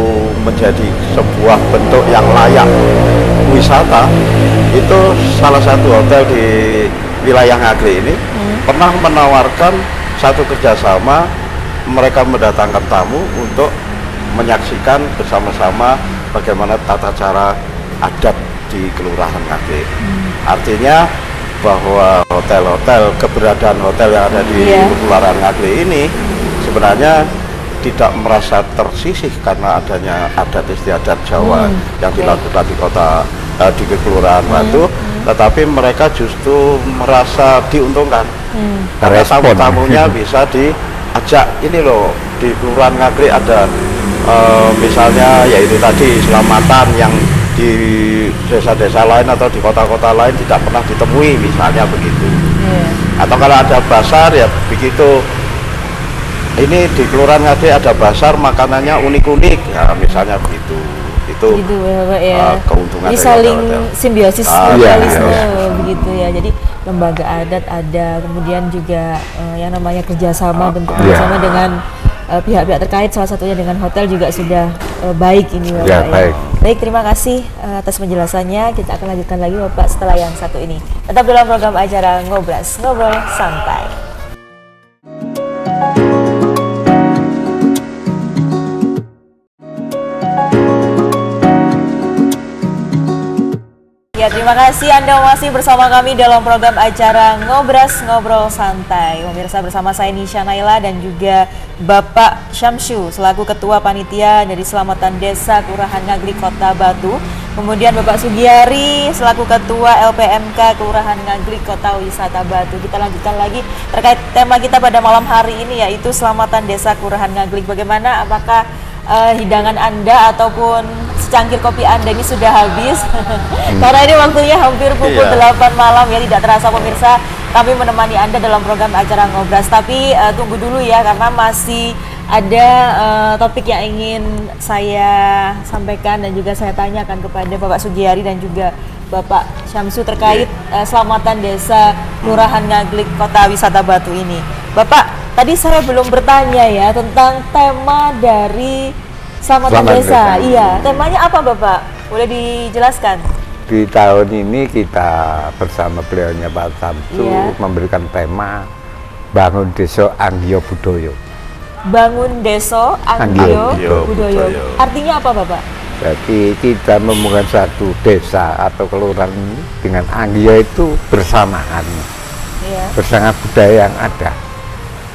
Speaker 3: menjadi sebuah bentuk yang layak wisata. Itu salah satu hotel di wilayah Ngaglik ini pernah menawarkan satu kerjasama, mereka mendatangkan tamu untuk menyaksikan bersama-sama bagaimana tata cara adat di Kelurahan Ngaglik. Artinya bahwa hotel-hotel, keberadaan hotel yang ada di Kelurahan Ngaglik ini sebenarnya tidak merasa tersisih karena adanya adat istiadat Jawa yang dilakukan di kota di Kelurahan Batu, tetapi mereka justru merasa diuntungkan karena tamu-tamunya bisa diajak, ini loh di Kelurahan Ngaglik ada misalnya yaitu tadi selamatan yang di desa-desa lain atau di kota-kota lain tidak pernah ditemui, misalnya begitu. Atau kalau ada basar ya begitu, ini di Kelurahan Ngaglik ada basar makanannya unik-unik ya, misalnya begitu. Itu
Speaker 1: gitu ya, Pak, ya.
Speaker 3: Keuntungan
Speaker 1: ini saling simbiosis mutualisme begitu ya. Jadi lembaga adat ada, kemudian juga yang namanya kerjasama, bentuk kerjasama dengan pihak-pihak terkait, salah satunya dengan hotel juga sudah baik ini Bapak ya. Baik, terima kasih atas penjelasannya. Kita akan lanjutkan lagi Bapak setelah yang satu ini. Tetap dalam program acara Ngobras, Ngobrol Santai. Ya, terima kasih Anda masih bersama kami dalam program acara Ngobras Ngobrol Santai. Pemirsa, bersama saya Nisha Naila dan juga Bapak Syamsu selaku Ketua Panitia dari Selamatan Desa Kelurahan Ngaglik Kota Batu. Kemudian Bapak Sugiyari selaku Ketua LPMK Kelurahan Ngaglik Kota Wisata Batu. Kita lanjutkan lagi terkait tema kita pada malam hari ini, yaitu Selamatan Desa Kelurahan Ngaglik. Bagaimana, apakah hidangan Anda ataupun secangkir kopi Anda ini sudah habis? Karena ini waktunya hampir pukul 8 malam ya, tidak terasa pemirsa kami menemani Anda dalam program acara Ngobras. Tapi tunggu dulu ya, karena masih ada topik yang ingin saya sampaikan dan juga saya tanyakan kepada Bapak Sugiyari dan juga Bapak Syamsu terkait Selamatan Desa Kelurahan Ngaglik Kota Wisata Batu ini. Bapak, tadi saya belum bertanya ya tentang tema dari Selamatan Desa. Iya, temanya apa Bapak? Boleh dijelaskan?
Speaker 2: Di tahun ini kita bersama beliaunya Pak Syamsu memberikan tema Bangun Desa Anggiyo Budoyo. Bangun Desa Anggiyo Budoyo. Artinya apa Bapak? Jadi kita membangun satu desa atau kelurahan ini dengan Anggiyo itu bersamaan, bersama budaya yang ada.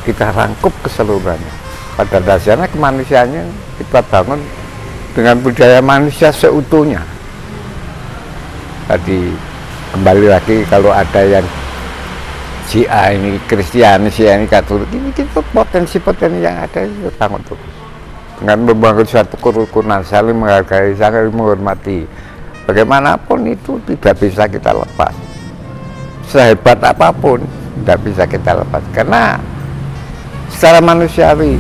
Speaker 2: Kita rangkup keseluruhannya. Pada dasarnya kemanusiaannya kita bangun dengan budaya manusia seutuhnya. Tadi kembali lagi, kalau ada yang si A ini Kristiani, si A ini Katolik, ini kita potensi-potensi yang ada itu bangun terus. Dengan membangun suatu kerukunan, saling menghargai, saling menghormati. Bagaimanapun itu tidak bisa kita lepas. Sehebat apapun tidak bisa kita lepas. Karena secara manusiawi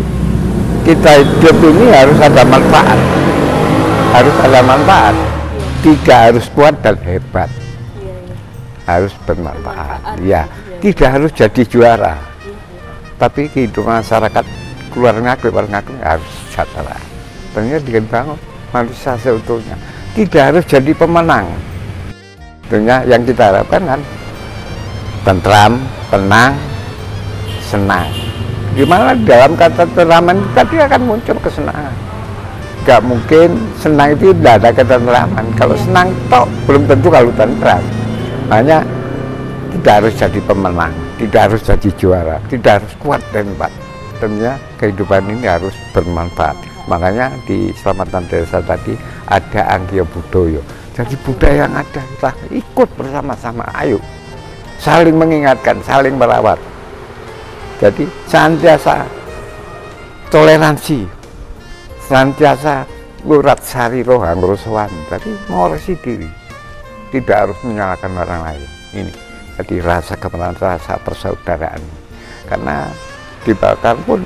Speaker 2: kita hidup ini harus ada manfaat, tidak harus kuat dan hebat, harus bermanfaat. Ya, tidak harus jadi juara, tapi kehidupan masyarakat Kelurahan Ngaglik harus sejahtera. Tentunya dengan bangun manusia seutuhnya, tidak harus jadi pemenang. Tentunya yang kita harapkan kan tentram, tenang, senang. Gimana dalam kata tentraman tadi akan muncul kesenangan. Gak mungkin senang itu tidak ada ketentraman. Kalau senang tok belum tentu kalau tentram. Makanya tidak harus jadi pemenang, tidak harus jadi juara, tidak harus kuat dan hebat. Tentunya kehidupan ini harus bermanfaat. Makanya di Selamatan Desa tadi ada Anggiyo Budoyo. Jadi budaya yang ada kita ikut bersama-sama. Ayo saling mengingatkan, saling merawat. Jadi senantiasa toleransi, senantiasa lurat sari rohang rosowan. Tapi mengoreksi diri, tidak harus menyalahkan orang lain. Ini jadi rasa kebenaran, rasa persaudaraan. Karena dibakar pun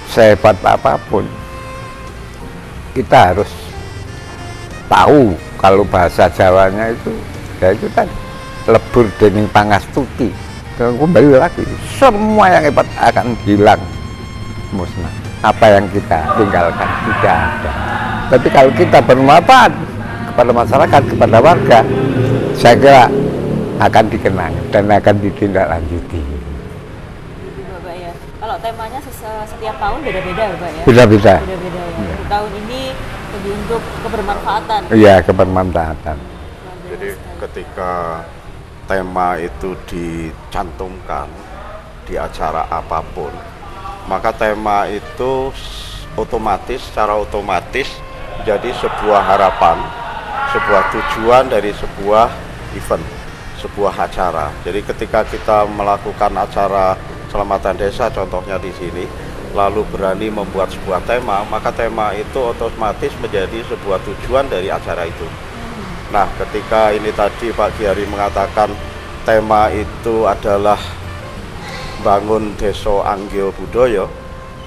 Speaker 2: sehebat apapun, kita harus tahu kalau bahasa Jawanya itu, ya itu tadi lebur dening pangastuti. Kembali lagi, semua yang hebat akan hilang, musnah. Apa yang kita tinggalkan tidak ada. Tapi kalau kita bermanfaat kepada masyarakat, kepada warga, saya kira akan dikenang dan akan ditindaklanjuti.
Speaker 1: Bapak ya, kalau temanya setiap tahun beda-beda Bapak ya?
Speaker 2: Beda-beda.
Speaker 1: Beda-beda ya. Tahun ini Jadi untuk kebermanfaatan.
Speaker 2: Iya, kebermanfaatan.
Speaker 3: Jadi ketika tema itu dicantumkan di acara apapun, maka tema itu secara otomatis jadi sebuah harapan, sebuah tujuan dari sebuah event, sebuah acara. Jadi ketika kita melakukan acara selamatan desa, contohnya di sini, lalu berani membuat sebuah tema, maka tema itu otomatis menjadi sebuah tujuan dari acara itu. Nah, ketika ini tadi Pak Giari mengatakan tema itu adalah bangun Desa Anggyo Budoyo,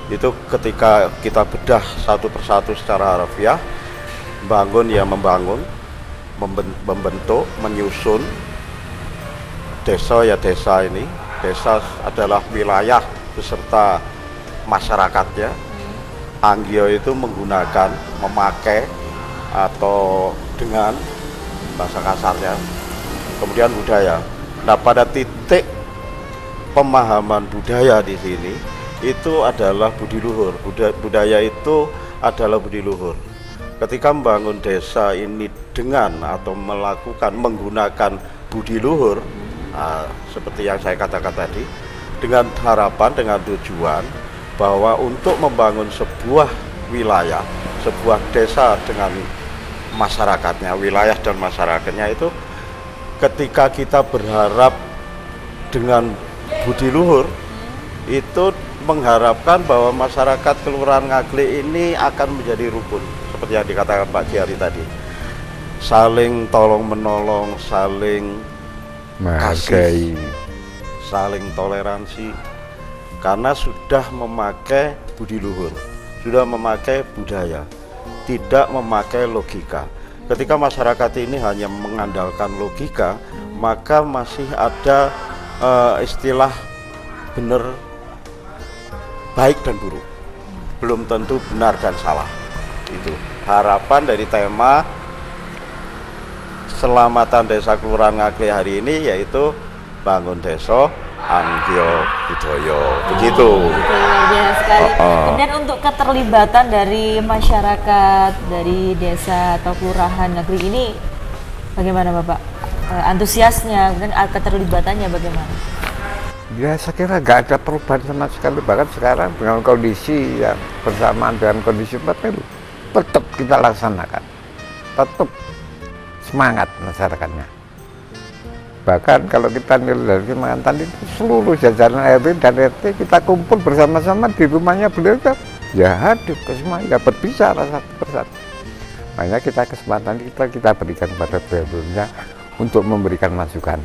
Speaker 3: itu ketika kita bedah satu persatu secara harfiah, bangun ya membangun, membentuk, menyusun, desa ya desa ini, desa adalah wilayah beserta masyarakatnya, Anggyo itu menggunakan, memakai, atau dengan bahasa kasarnya, kemudian budaya. Nah, pada titik pemahaman budaya di sini itu adalah budi luhur. Budaya itu adalah budi luhur. Ketika membangun desa ini dengan atau menggunakan budi luhur, seperti yang saya katakan tadi, dengan harapan, dengan tujuan bahwa untuk membangun sebuah wilayah, sebuah desa dengan masyarakatnya, wilayah dan masyarakatnya itu, ketika kita berharap dengan budi luhur, itu mengharapkan bahwa masyarakat Kelurahan Ngaglik ini akan menjadi rukun, seperti yang dikatakan Pak Giari tadi, saling tolong menolong, saling kasih, saling toleransi, karena sudah memakai budi luhur, sudah memakai budaya, tidak memakai logika. Ketika masyarakat ini hanya mengandalkan logika, maka masih ada istilah benar, baik dan buruk, belum tentu benar dan salah. Itu harapan dari tema Selamatan Desa Kelurahan Ngaglik hari ini, yaitu bangun desa Anggyo Budoyo. Begitu.
Speaker 1: Luar biasa sekali. Kemudian untuk keterlibatan dari masyarakat dari desa atau kelurahan Ngaglik ini bagaimana Bapak? Antusiasnya dan keterlibatannya bagaimana?
Speaker 2: Ya, saya kira nggak ada perubahan sama sekali. Bahkan sekarang dengan kondisi yang bersamaan dengan kondisi pemilu, tetap kita laksanakan, tetap semangat masyarakatnya. Bahkan kalau kita nilai dari mantan itu, seluruh jajaran RW dan RT kita kumpul bersama-sama di rumahnya beliau, ya hadir ke semua, ya berbicara satu persatu. Makanya kesempatan kita berikan kepada beliau untuk memberikan masukan.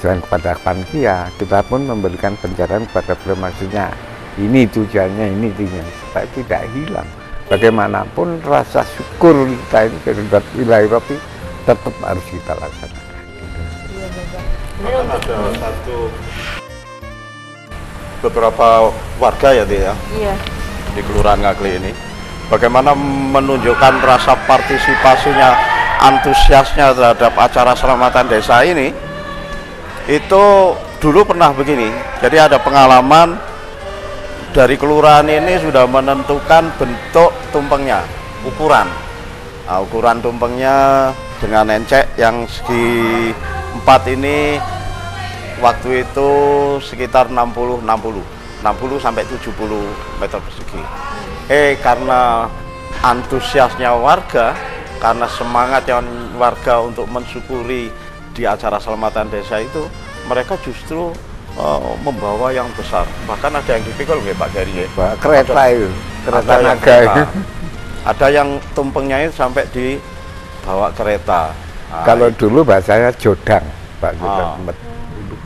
Speaker 2: Selain kepada panitia, kita pun memberikan pencerahan kepada beliau, maksudnya ini tujuannya, ini tujuannya, supaya tidak hilang. Bagaimanapun rasa syukur kita ini dari wilayah Eropa tetap harus kita laksanakan.
Speaker 3: Bahkan ada beberapa warga ya dia, di Kelurahan Ngaglik ini, bagaimana menunjukkan rasa partisipasinya, antusiasnya terhadap acara selamatan desa ini. Itu dulu pernah begini, jadi ada pengalaman dari kelurahan ini sudah menentukan bentuk tumpengnya, ukuran. Nah, ukuran tumpengnya dengan encek yang segi 4 ini waktu itu sekitar 60 sampai 70 meter persegi. Karena antusiasnya warga, karena semangatnya warga untuk mensyukuri di acara selamatan desa itu, mereka justru membawa yang besar. Bahkan ada yang dipikul nggih Pak Giari nggih.
Speaker 2: Kereta itu, kereta naga.
Speaker 3: Ada yang tumpengnya itu sampai dibawa kereta.
Speaker 2: Kalau dulu bahasanya jodang, Pak Jodang.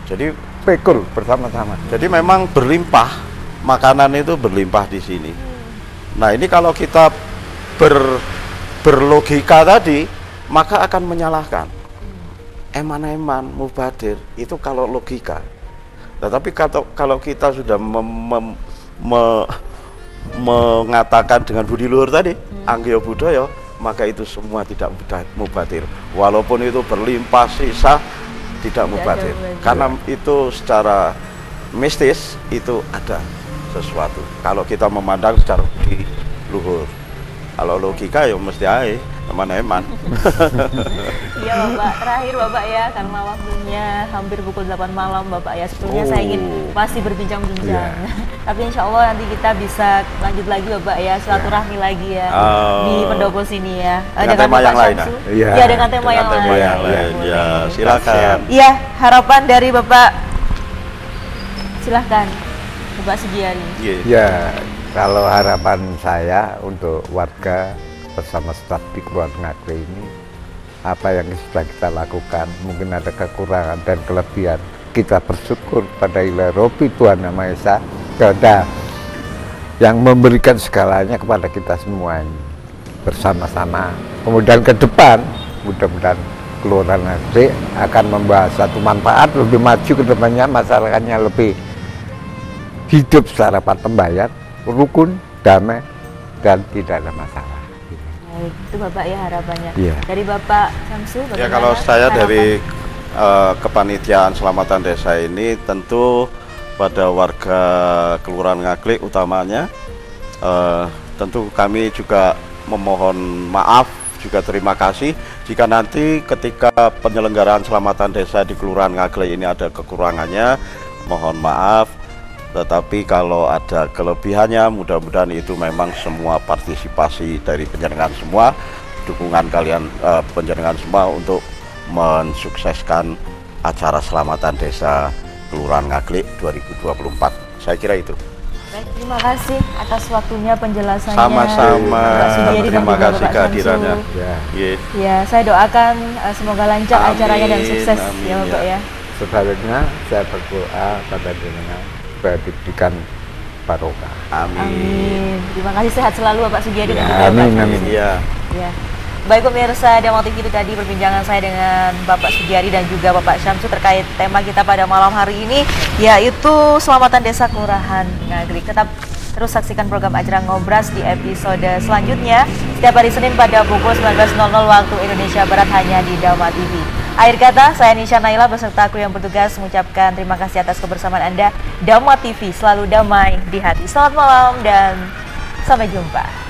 Speaker 3: Jadi
Speaker 2: pikul bersama-sama.
Speaker 3: Jadi memang berlimpah, makanan itu berlimpah di sini. Nah, ini kalau kita berlogika tadi, maka akan menyalahkan. Eman-eman, mubadir, itu kalau logika. Tetapi kalau kita sudah mengatakan dengan budi luhur tadi, Anggyo Budoyo, maka itu semua tidak mubadir. Walaupun itu berlimpah sisa, tidak mubadir. Karena itu secara mistis, itu ada sesuatu. Kalau kita memandang secara budi luhur. Kalau logika ya mesti ae teman-teman.
Speaker 1: Iya Bapak, terakhir Bapak ya, karena waktunya hampir pukul 8 malam Bapak ya. Sebetulnya saya ingin masih berbincang-bincang. Tapi insya Allah nanti kita bisa lanjut lagi Bapak ya, silaturahmi lagi ya di pendopo sini ya.
Speaker 3: Dengan tema yang lain.
Speaker 1: Iya, dengan tema yang lain.
Speaker 3: Ya, silakan.
Speaker 1: Iya, harapan dari Bapak. Silahkan, Bapak Sugiari.
Speaker 2: Ya, kalau harapan saya untuk warga bersama staf di Kelurahan Ngaglik ini, apa yang sudah kita lakukan, mungkin ada kekurangan dan kelebihan, kita bersyukur pada Ilahi Rabbi Tuhan Yang Maha Esa, kepada yang memberikan segalanya kepada kita semua ini bersama-sama. Kemudian ke depan, mudah-mudahan Kelurahan Ngaglik akan membawa satu manfaat lebih maju ke depannya, masyarakatnya lebih hidup secara patem bayar, rukun, damai, dan tidak ada masalah.
Speaker 1: Baik, itu Bapak ya harapannya.
Speaker 2: Iya.
Speaker 1: Dari Bapak Syamsu,
Speaker 3: Ya, kalau saya dari kepanitiaan selamatan desa ini tentu pada warga Kelurahan Ngaglik utamanya, tentu kami juga memohon maaf, juga terima kasih jika nanti ketika penyelenggaraan selamatan desa di Kelurahan Ngaglik ini ada kekurangannya, mohon maaf. Tetapi kalau ada kelebihannya, mudah-mudahan itu memang semua partisipasi dari penjenengan semua, dukungan kalian penjenengan semua untuk mensukseskan acara selamatan desa Kelurahan Ngaglik 2024. Saya kira itu.
Speaker 1: Baik, terima kasih atas waktunya penjelasannya.
Speaker 3: Sama-sama. Terima kasih
Speaker 1: Bapak
Speaker 3: kehadirannya.
Speaker 2: Ya.
Speaker 1: Ya, saya doakan semoga lancar
Speaker 3: Amin,
Speaker 1: acaranya dan sukses
Speaker 3: amin,
Speaker 1: ya Bapak ya.
Speaker 2: Sebaliknya saya berdoa pada jenengan supaya diberikan barokah.
Speaker 1: Amin. Terima kasih, sehat selalu Bapak Sugiadi dan juga
Speaker 2: Ya, amin,
Speaker 1: Bapak
Speaker 2: amin.
Speaker 1: Syamsu.
Speaker 3: Iya.
Speaker 1: Ya. Baik pemirsa Dharma TV, itu tadi perbincangan saya dengan Bapak Sugiari dan juga Bapak Syamsu terkait tema kita pada malam hari ini, yaitu Selamatan Desa Kelurahan Ngaglik. Tetap terus saksikan program Acara Ngobras di episode selanjutnya setiap hari Senin pada pukul 19.00 waktu Indonesia Barat hanya di Dharma TV. Akhir kata, saya Nisha Naila beserta kru yang bertugas mengucapkan terima kasih atas kebersamaan Anda. Dharma TV selalu damai di hati. Selamat malam dan sampai jumpa.